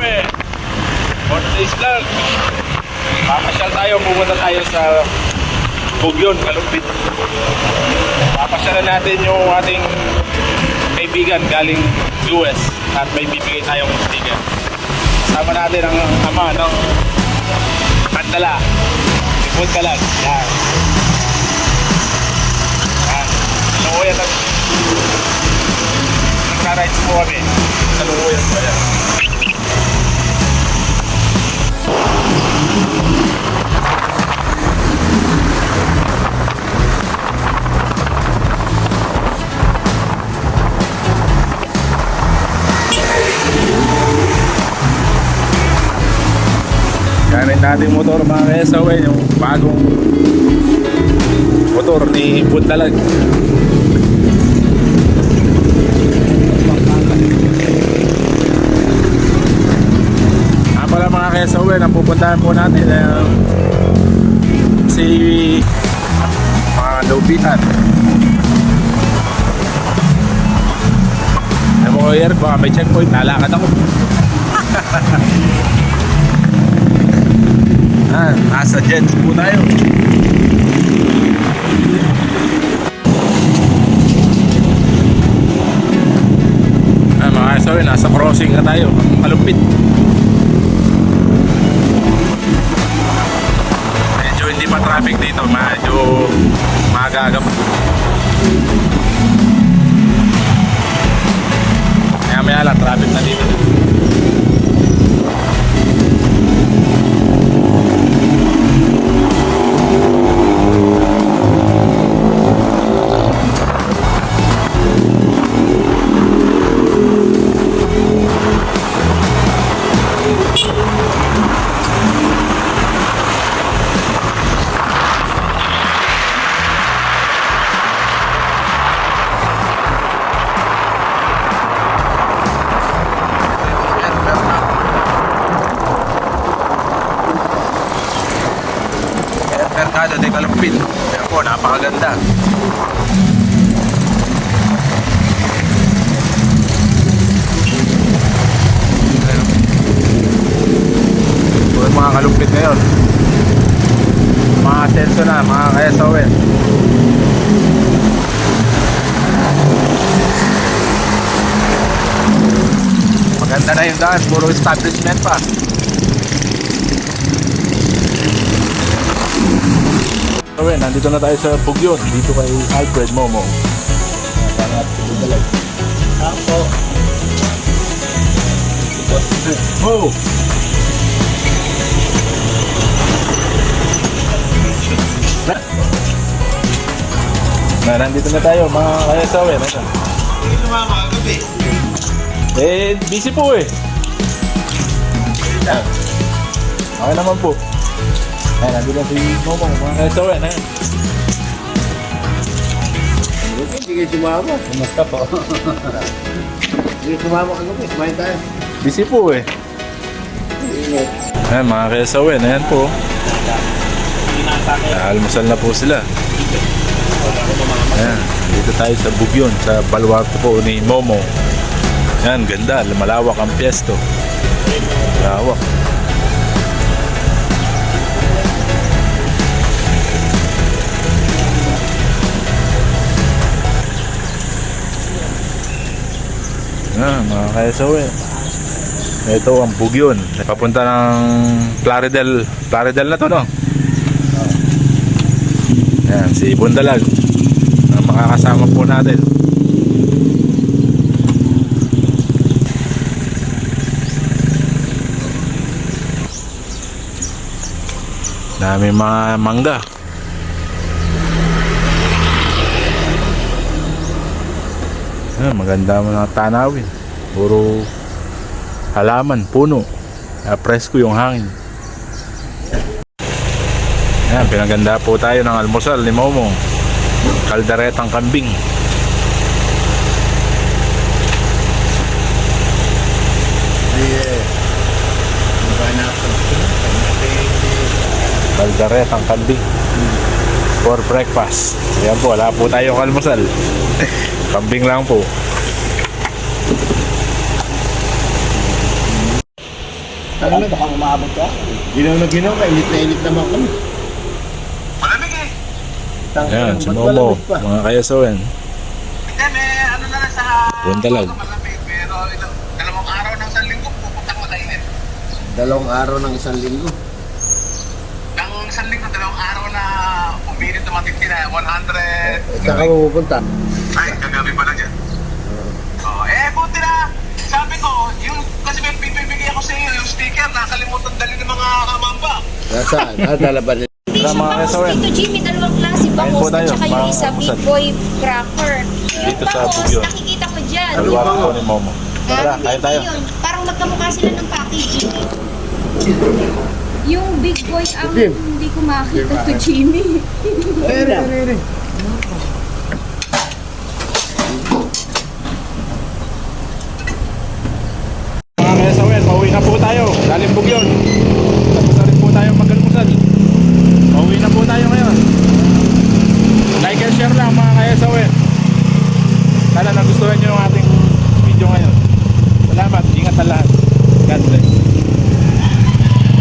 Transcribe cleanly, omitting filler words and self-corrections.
kami. Mortis Vlog. Papasyal tayo, pumunta tayo sa Bugyon, Kalumpit. Papasyalan natin yung ating kaibigan galing US at may bibigay tayong sticker. Kasama natin ang ama ng Kandala, si Bundalag. Yan. Yan. Salukuyan at nagka-rides po kami. Salukuyan po yan. Gamit natin motor mga KSOW, yung bagong motor ni Bundalag. Pala mga KSOW, ang pupuntahan po natin si mga Lupitan. Alam mo ko baka may checkpoint, nalakad ako. Nasa Jets po tayo. Mga KSOW, nasa crossing na tayo, Kalumpit. Hindi pa traffic dito, medyo magaga pa. Maya lang traffic na dito. Merkado de Kalumpit. Ayan po, napakaganda. Ito yung mga Kalumpit ngayon. Mga asenso na, mga KSOW. Maganda na yung daan, puro establishment pa. Okay, nandito na tayo sa Bugyon, dito kay Alfred Momo. Pangat si Bundalag. Ako. Oh! Nandito na tayo, mga KSOW. Hindi tumama kagabi. Busy po eh. Okay naman po. Ay, nandito na si Momo, mga KSOW na yan. Hindi kayo sumama. Kumusta po? Hindi kayo sumama kagabi. Kumain tayo. Busy po eh. Ayan, mga KSOW na yan po. Almusal na po sila. Ayan, dito tayo sa Bugyon, sa baluarte po ni Momo. Ayan, ganda, malawak ang piesto. Malawak. Mga KSOW, ito ang Bugyon. Papunta ng Plaridel na to, no? Ayan, si Bundalag ang makakasama po natin. Dami mga mangga. Maganda mo ng tanawin, puro halaman, puno, presko yung hangin. Ayan, pinaganda po tayo ng almusal ni Momo, kalderetang kambing. Kalderetang kambing for breakfast. Ayan po, wala po tayong almusal. Kambing lang po. Kami mukhang umabot ka. Ginaw na ginaw ka, init na init naman kami. Malamig eh. Ayan, si Ba't Momo, malamig pa? mga kayasawan. Hindi, may ano na lang sa... Buntalag. Malamig, pero dalawang araw ng isang linggo, pupuntang makainit. 2 araw ng 1 linggo. Ng isang linggo, 2 araw na uminit na matindi na 100... Saan ka pupunta? Ay, kagabi pala dyan. Oh, buti na. Sabi ko, yung kasi may bibigay ako sa iyo, yung sticker, nakalimutan dali ng mga mamba. Nasaan? Dalaban nila. Tara, mga Bangus kasawan. dito, Jimmy, dalawang klase Kain po bangus at tayo, saka yung mga isa big kapusan. boy cracker. Yung Dito sa bangus, Bugyon. nakikita ko dyan. Dalawa po ni Momo. Tara, Hindi kain tayo. yun. Parang magkamukha sila ng packaging. Yung big boy ang Jim. hindi ko makita to Jimmy. Ayun. Mga kayasawan, pauwi na po tayo.